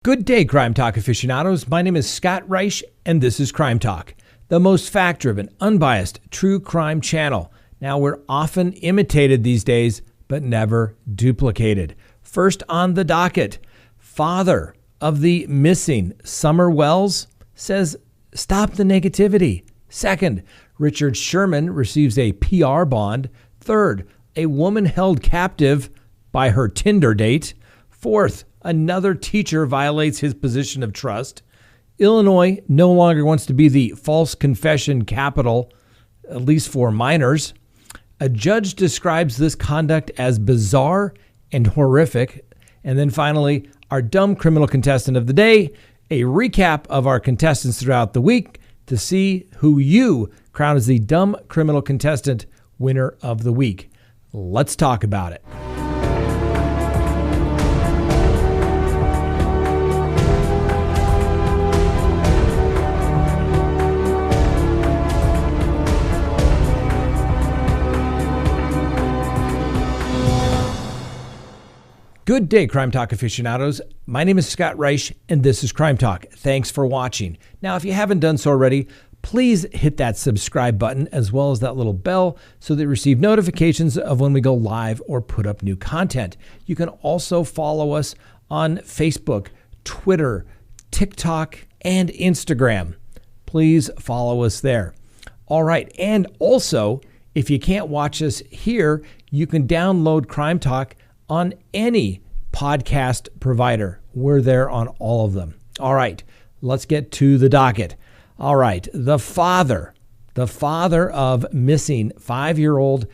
Good day, Crime Talk aficionados. My name is Scott Reisch, and this is Crime Talk, the most fact-driven, unbiased, true crime channel. Now, we're often imitated these days, but never duplicated. First on the docket, father of the missing Summer Wells says, stop the negativity. Second, Richard Sherman receives a PR bond. Third, a woman held captive by her Tinder date. Fourth, another teacher violates his position of trust. Illinois no longer wants to be the false confession capital, at least for minors. A judge describes this conduct as bizarre and horrific. And then finally, our dumb criminal contestant of the day, a recap of our contestants throughout the week to see who you crown as the dumb criminal contestant winner of the week. Let's talk about it. Good day, Crime Talk aficionados. My name is Scott Reisch, and this is Crime Talk. Thanks for watching. Now, if you haven't done so already, please hit that subscribe button as well as that little bell so that you receive notifications of when we go live or put up new content. You can also follow us on Facebook, Twitter, TikTok, and Instagram. Please follow us there. All right. And also, if you can't watch us here, you can download Crime Talk on any podcast provider. We're there on all of them. All right, let's get to the docket. All right, the father of missing 5-year-old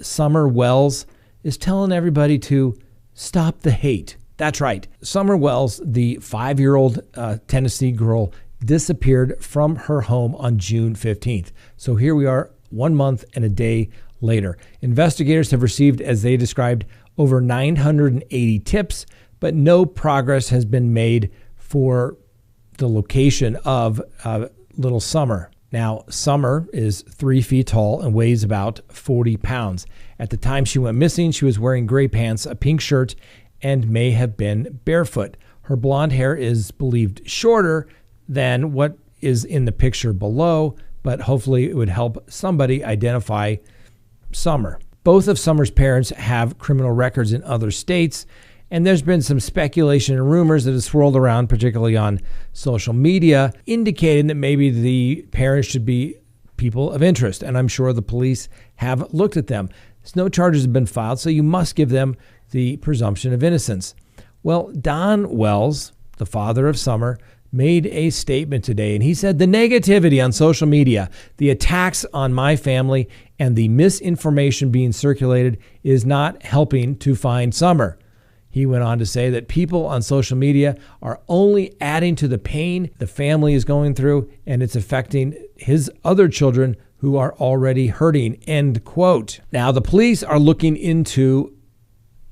Summer Wells is telling everybody to stop the hate. That's right. Summer Wells, the 5-year-old Tennessee girl, disappeared from her home on June 15th. So here we are 1 month and a day later. Investigators have received, as they described, over 980 tips, but no progress has been made for the location of little Summer. Now, Summer is 3 feet tall and weighs about 40 pounds. At the time she went missing, she was wearing gray pants, a pink shirt, and may have been barefoot. Her blonde hair is believed shorter than what is in the picture below, but hopefully it would help somebody identify Summer. Both of Summer's parents have criminal records in other states, and there's been some speculation and rumors that have swirled around, particularly on social media, indicating that maybe the parents should be people of interest, and I'm sure the police have looked at them. No charges have been filed, so you must give them the presumption of innocence. Well, Don Wells, the father of Summer, made a statement today, and he said the negativity on social media, the attacks on my family, and the misinformation being circulated is not helping to find Summer. He went on to say that people on social media are only adding to the pain the family is going through, and it's affecting his other children who are already hurting, end quote. Now, the police are looking into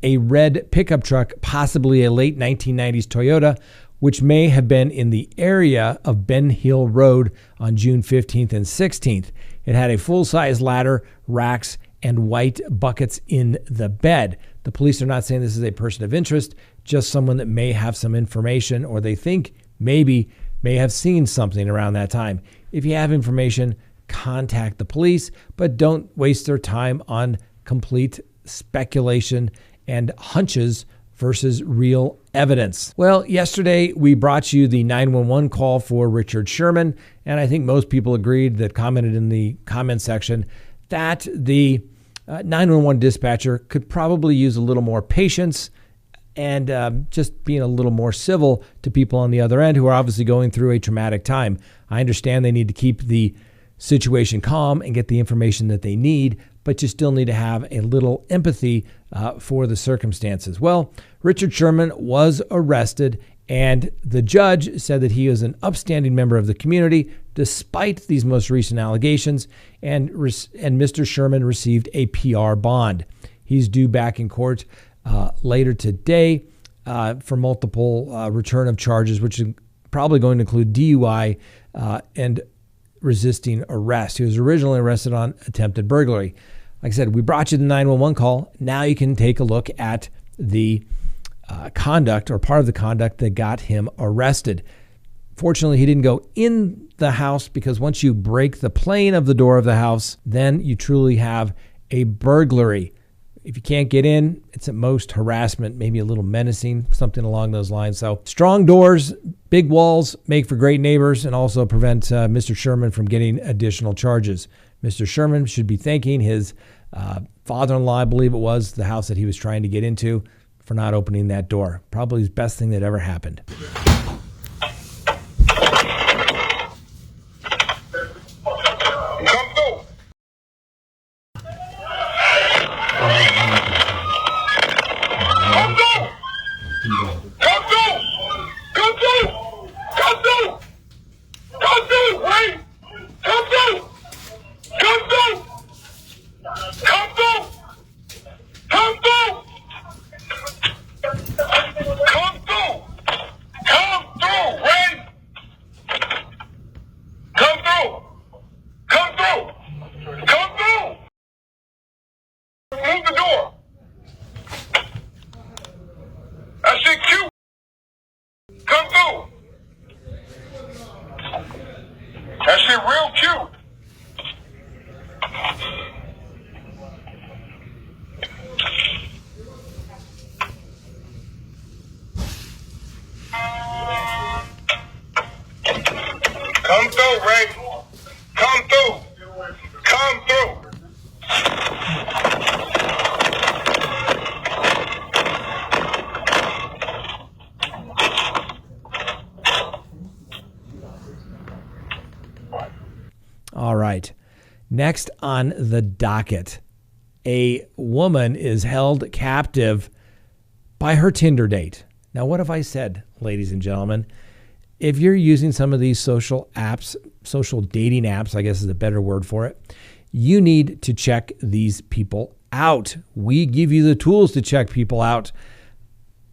a red pickup truck, possibly a late 1990s Toyota, which may have been in the area of Ben Hill Road on June 15th and 16th. It had a full-size ladder, racks, and white buckets in the bed. The police are not saying this is a person of interest, just someone that may have some information or they think maybe may have seen something around that time. If you have information, contact the police, but don't waste their time on complete speculation and hunches versus real evidence. Well, yesterday we brought you the 911 call for Richard Sherman, and I think most people agreed that commented in the comment section that the 911 dispatcher could probably use a little more patience and just being a little more civil to people on the other end who are obviously going through a traumatic time. I understand they need to keep the situation calm and get the information that they need, but you still need to have a little empathy for the circumstances. Well, Richard Sherman was arrested, and the judge said that he is an upstanding member of the community despite these most recent allegations, and Mr. Sherman received a PR bond. He's due back in court later today for multiple return of charges, which is probably going to include DUI and resisting arrest. He was originally arrested on attempted burglary. Like I said, we brought you the 911 call. Now you can take a look at the conduct or part of the conduct that got him arrested. Fortunately, he didn't go in the house, because once you break the plane of the door of the house, then you truly have a burglary. If you can't get in, it's at most harassment, maybe a little menacing, something along those lines. So strong doors, big walls make for great neighbors, and also prevent Mr. Sherman from getting additional charges. Mr. Sherman should be thanking his father-in-law, I believe it was, the house that he was trying to get into, for not opening that door. Probably the best thing that ever happened. That shit real cute. Come through, Ray. Come through. Come through. All right. Next on the docket, a woman is held captive by her Tinder date. Now, what have I said, ladies and gentlemen? If you're using some of these social apps, social dating apps, I guess is a better word for it, you need to check these people out. We give you the tools to check people out,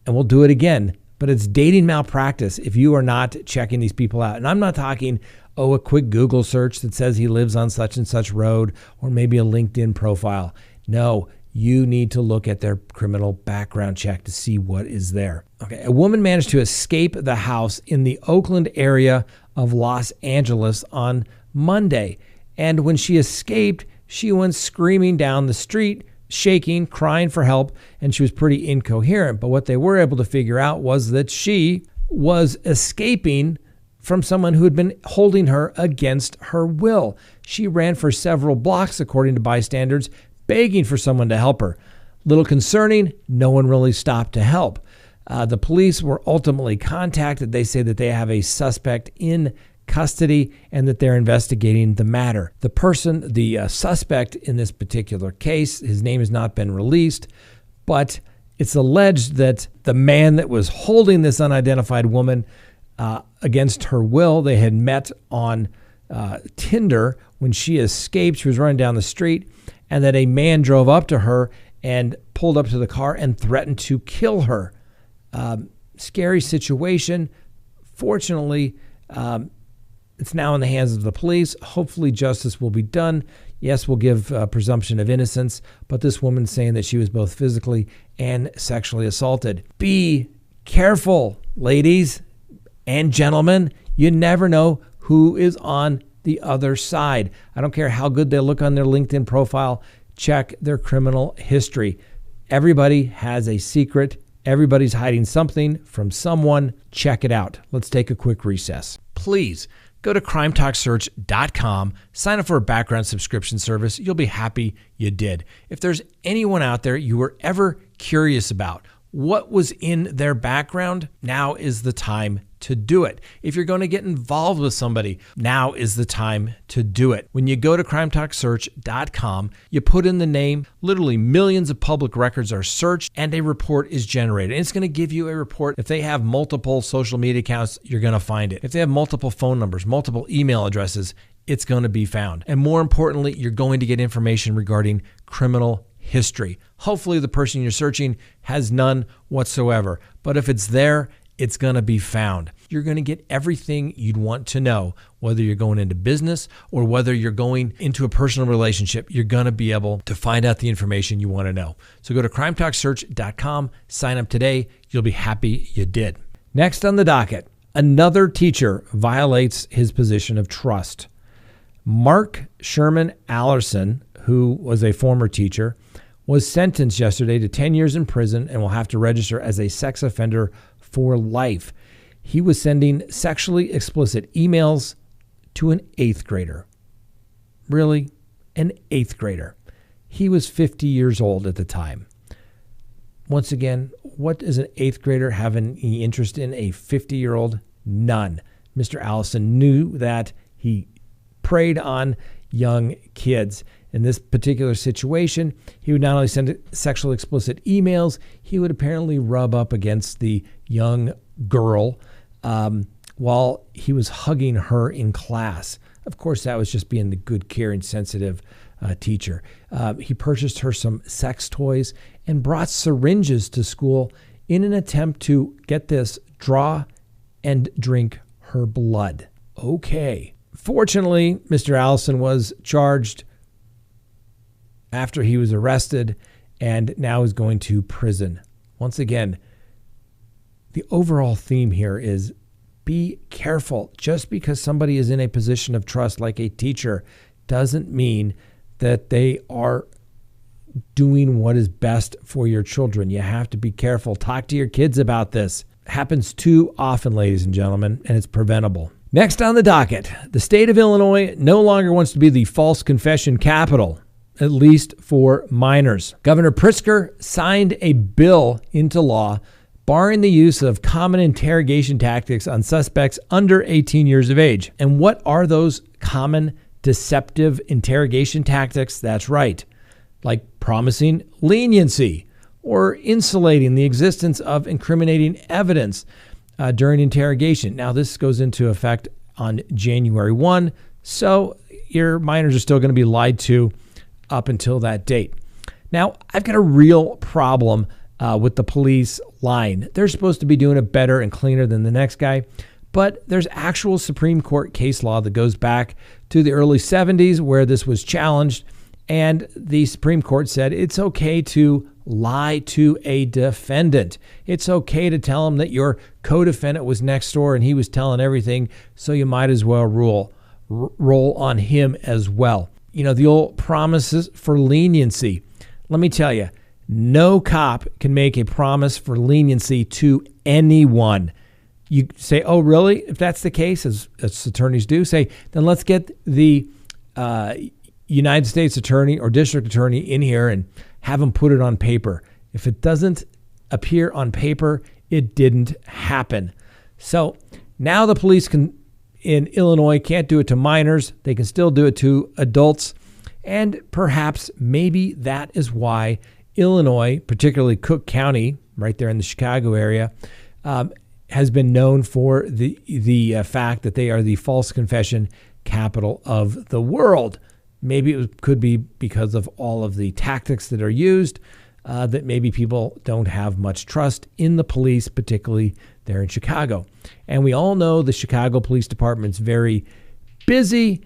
and we'll do it again. But it's dating malpractice if you are not checking these people out. And I'm not talking, a quick Google search that says he lives on such and such road, or maybe a LinkedIn profile. No, you need to look at their criminal background check to see what is there. Okay, a woman managed to escape the house in the Oakland area of Los Angeles on Monday. And when she escaped, she went screaming down the street, shaking, crying for help, and she was pretty incoherent. But what they were able to figure out was that she was escaping from someone who had been holding her against her will. She ran for several blocks, according to bystanders, begging for someone to help her. Little concerning, no one really stopped to help. The police were ultimately contacted. They say that they have a suspect in custody and that they're investigating the matter. The suspect in this particular case, his name has not been released, but it's alleged that the man that was holding this unidentified woman against her will, they had met on Tinder when she escaped. She was running down the street, and that a man drove up to her and pulled up to the car and threatened to kill her. Scary situation. Fortunately, it's now in the hands of the police. Hopefully justice will be done. Yes, we'll give presumption of innocence, but this woman's saying that she was both physically and sexually assaulted. Be careful, ladies and gentlemen. You never know who is on the other side. I don't care how good they look on their LinkedIn profile. Check their criminal history. Everybody has a secret. Everybody's hiding something from someone. Check it out. Let's take a quick recess. Please go to CrimeTalkSearch.com, sign up for a background subscription service. You'll be happy you did. If there's anyone out there you were ever curious about what was in their background, now is the time to do it. If you're going to get involved with somebody, now is the time to do it. When you go to CrimeTalkSearch.com, you put in the name, literally millions of public records are searched, and a report is generated. And it's going to give you a report. If they have multiple social media accounts, you're going to find it. If they have multiple phone numbers, multiple email addresses, it's going to be found. And more importantly, you're going to get information regarding criminal history. Hopefully the person you're searching has none whatsoever. But if it's there, It's going to be found. You're going to get everything you'd want to know, whether you're going into business or whether you're going into a personal relationship. You're going to be able to find out the information you want to know. So go to crimetalksearch.com, sign up today. You'll be happy you did. Next on the docket, another teacher violates his position of trust. Mark Sherman Allerson, who was a former teacher, was sentenced yesterday to 10 years in prison and will have to register as a sex offender for life. He was sending sexually explicit emails to an 8th grader. Really? An 8th grader. He was 50 years old at the time. Once again, what does an 8th grader have any interest in a 50-year-old? None. Mr. Allison knew that. He preyed on young kids. In this particular situation, he would not only send sexually explicit emails, he would apparently rub up against the young girl while he was hugging her in class. Of course, that was just being the good, caring, sensitive teacher. He purchased her some sex toys and brought syringes to school in an attempt to, get this, draw and drink her blood. Okay. Fortunately, Mr. Allison was charged after he was arrested and now is going to prison. Once again, the overall theme here is be careful. Just because somebody is in a position of trust like a teacher doesn't mean that they are doing what is best for your children. You have to be careful. Talk to your kids about this. It happens too often, ladies and gentlemen, and it's preventable. Next on the docket, the state of Illinois no longer wants to be the false confession capital, at least for minors. Governor Pritzker signed a bill into law barring the use of common interrogation tactics on suspects under 18 years of age. And what are those common deceptive interrogation tactics? That's right, like promising leniency or insulating the existence of incriminating evidence during interrogation. Now, this goes into effect on January 1, so your minors are still going to be lied to up until that date. Now, I've got a real problem with the police lying. They're supposed to be doing it better and cleaner than the next guy, but there's actual Supreme Court case law that goes back to the early 70s where this was challenged, and the Supreme Court said it's okay to lie to a defendant. It's okay to tell him that your co-defendant was next door and he was telling everything, so you might as well roll on him as well. You know, the old promises for leniency. Let me tell you, no cop can make a promise for leniency to anyone. You say, oh, really? If that's the case, as attorneys do, say, then let's get the United States attorney or district attorney in here and have them put it on paper. If it doesn't appear on paper, it didn't happen. So now the police in Illinois can't do it to minors. They can still do it to adults. And perhaps maybe that is why Illinois, particularly Cook County, right there in the Chicago area, has been known for the fact that they are the false confession capital of the world. Maybe it could be because of all of the tactics that are used, that maybe people don't have much trust in the police, particularly there in Chicago. And we all know the Chicago Police Department's very busy.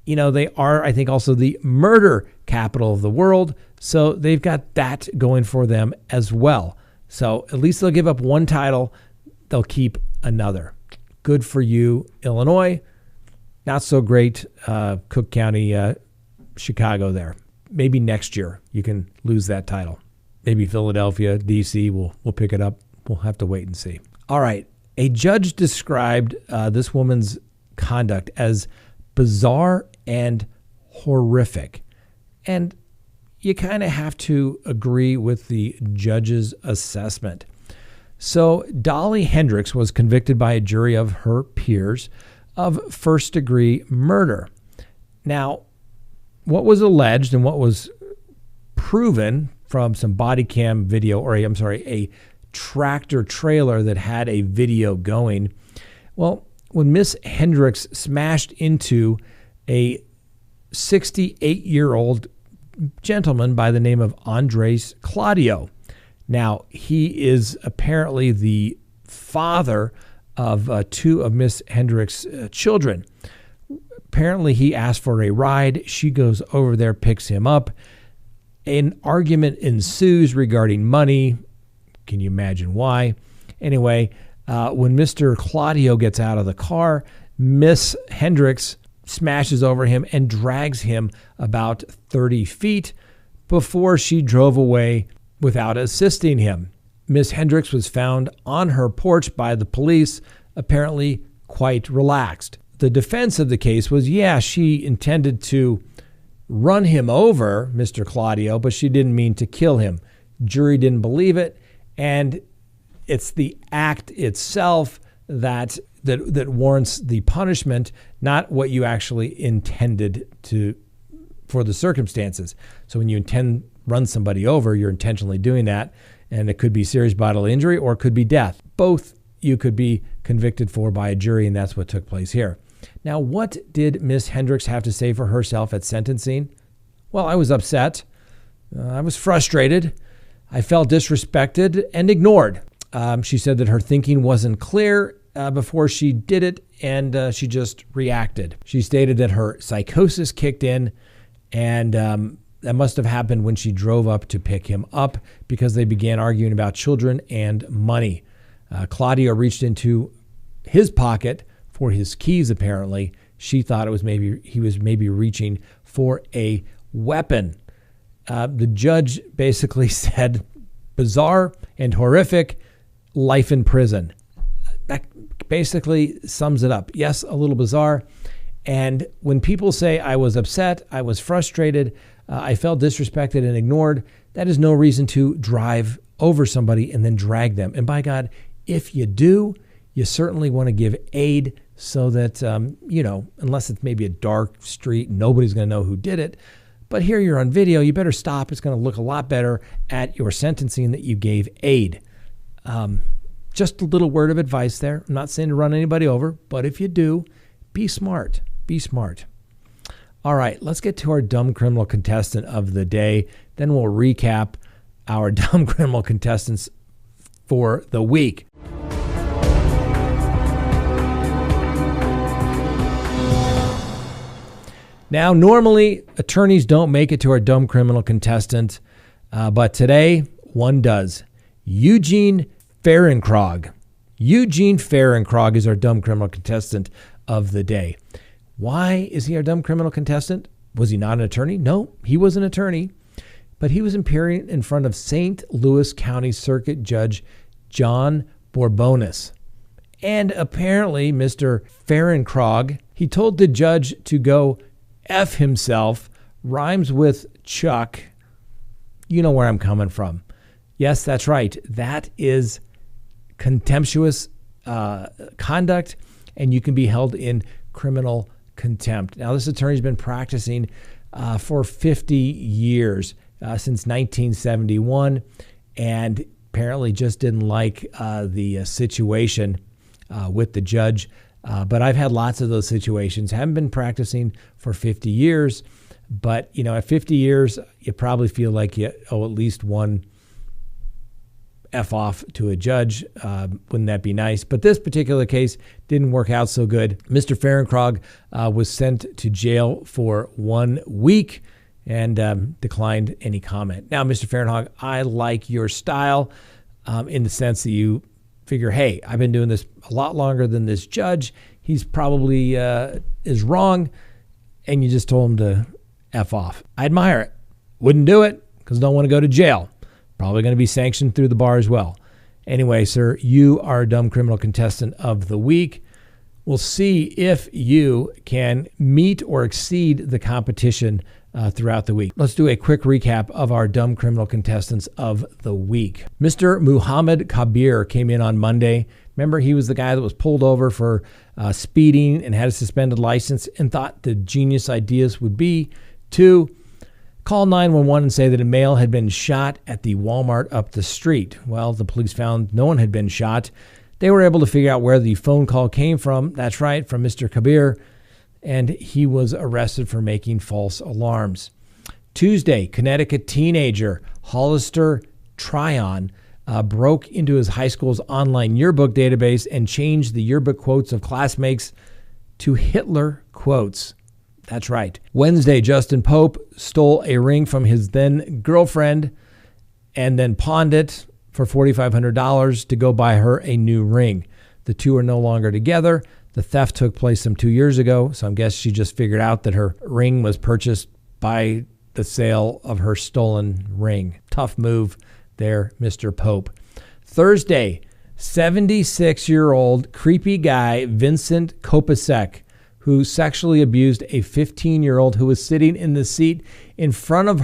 You know, they are, I think, also the murder capital of the world. So they've got that going for them as well. So at least they'll give up one title. They'll keep another. Good for you, Illinois. Not so great, Cook County, Chicago there. Maybe next year you can lose that title. Maybe Philadelphia, D.C. will pick it up. We'll have to wait and see. All right. A judge described this woman's conduct as bizarre and horrific. And you kind of have to agree with the judge's assessment. So Dolly Hendricks was convicted by a jury of her peers of first-degree murder. Now, what was alleged and what was proven from some body cam video, a tractor trailer that had a video going. Well, when Miss Hendricks smashed into a 68-year-old gentleman by the name of Andres Claudio. Now, he is apparently the father of two of Miss Hendricks' children. Apparently, he asked for a ride. She goes over there, picks him up. An argument ensues regarding money. Can you imagine why? Anyway, when Mr. Claudio gets out of the car, Miss Hendricks smashes over him and drags him about 30 feet before she drove away without assisting him. Miss Hendricks was found on her porch by the police, apparently quite relaxed. The defense of the case was, she intended to run him over, Mr. Claudio, but she didn't mean to kill him. Jury didn't believe it, and it's the act itself that warrants the punishment, not what you actually intended for the circumstances. So when you run somebody over, you're intentionally doing that, and it could be serious bodily injury or it could be death. Both you could be convicted for by a jury, and that's what took place here. Now, what did Miss Hendricks have to say for herself at sentencing? Well, I was upset. I was frustrated. I felt disrespected and ignored. She said that her thinking wasn't clear before she did it, and she just reacted. She stated that her psychosis kicked in, and that must have happened when she drove up to pick him up because they began arguing about children and money. Claudio reached into his pocket for his keys, apparently. She thought he was maybe reaching for a weapon. The judge basically said, bizarre and horrific, life in prison. That basically sums it up. Yes, a little bizarre. And when people say I was upset, I was frustrated, I felt disrespected and ignored, that is no reason to drive over somebody and then drag them. And by God, if you do, you certainly want to give aid so that, unless it's maybe a dark street, nobody's going to know who did it. But here you're on video, you better stop. It's going to look a lot better at your sentencing that you gave aid. Just a little word of advice there. I'm not saying to run anybody over, but if you do, be smart. Be smart. All right, let's get to our dumb criminal contestant of the day. Then we'll recap our dumb criminal contestants for the week. Now, normally, attorneys don't make it to our dumb criminal contestant, but today, one does. Eugene Fahrenkrog. Eugene Fahrenkrog is our dumb criminal contestant of the day. Why is he our dumb criminal contestant? Was he not an attorney? No, he was an attorney, but he was appearing in front of St. Louis County Circuit Judge John Bourbonis. And apparently, Mr. Fahrenkrog, he told the judge to go F himself, rhymes with Chuck. You know where I'm coming from. Yes, that's right. That is contemptuous conduct, and you can be held in criminal contempt. Now, this attorney's been practicing for 50 years, since 1971, and apparently just didn't like the situation with the judge. But I've had lots of those situations. Haven't been practicing for 50 years, but at 50 years, you probably feel like you owe at least one F off to a judge. Wouldn't that be nice? But this particular case didn't work out so good. Mr. Fahrenkrog was sent to jail for 1 week and declined any comment. Now, Mr. Fahrenkrog, I like your style in the sense that you figure, hey, I've been doing this a lot longer than this judge. He's probably is wrong, and you just told him to F off. I admire it. Wouldn't do it because I don't want to go to jail. Probably going to be sanctioned through the bar as well. Anyway, sir, you are a dumb criminal contestant of the week. We'll see if you can meet or exceed the competition throughout the week. Let's do a quick recap of our dumb criminal contestants of the week. Mr. Muhammad Kabir came in on Monday. Remember, he was the guy that was pulled over for speeding and had a suspended license and thought the genius ideas would be to call 911 and say that a male had been shot at the Walmart up the street. Well, the police found no one had been shot. They were able to figure out where the phone call came from. That's right, from Mr. Kabir. And he was arrested for making false alarms. Tuesday, Connecticut teenager Hollister Tryon broke into his high school's online yearbook database and changed the yearbook quotes of classmates to Hitler quotes. That's right. Wednesday, Justin Pope stole a ring from his then girlfriend and then pawned it for $4,500 to go buy her a new ring. The two are no longer together. The theft took place some 2 years ago, so I guess she just figured out that her ring was purchased by the sale of her stolen ring. Tough move there, Mr. Pope. Thursday, 76-year-old creepy guy Vincent Kopasek, who sexually abused a 15-year-old who was sitting in the seat in front of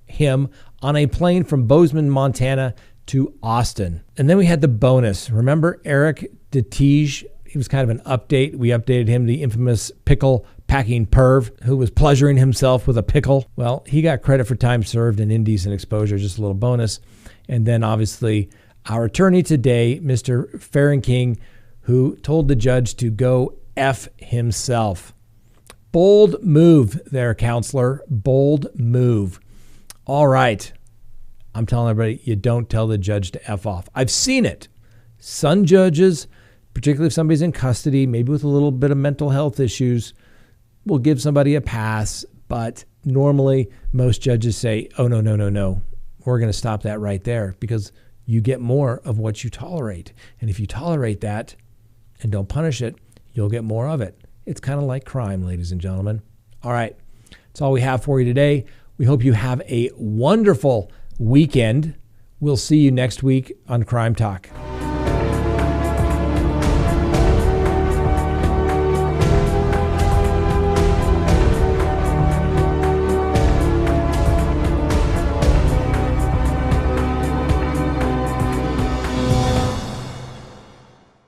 him on a plane from Bozeman, Montana to Austin. And then we had the bonus. Remember Eric DeTige? He was kind of an update. We updated him, the infamous pickle packing perv who was pleasuring himself with a pickle. Well, he got credit for time served and indecent exposure, just a little bonus. And then obviously our attorney today, Mr. Farringking, who told the judge to go F himself. Bold move there, counselor. Bold move. All right. I'm telling everybody, you don't tell the judge to F off. I've seen it. Some judges, particularly if somebody's in custody, maybe with a little bit of mental health issues, will give somebody a pass. But normally, most judges say, oh, no. We're going to stop that right there because you get more of what you tolerate. And if you tolerate that and don't punish it, you'll get more of it. It's kind of like crime, ladies and gentlemen. All right. That's all we have for you today. We hope you have a wonderful weekend. We'll see you next week on Crime Talk.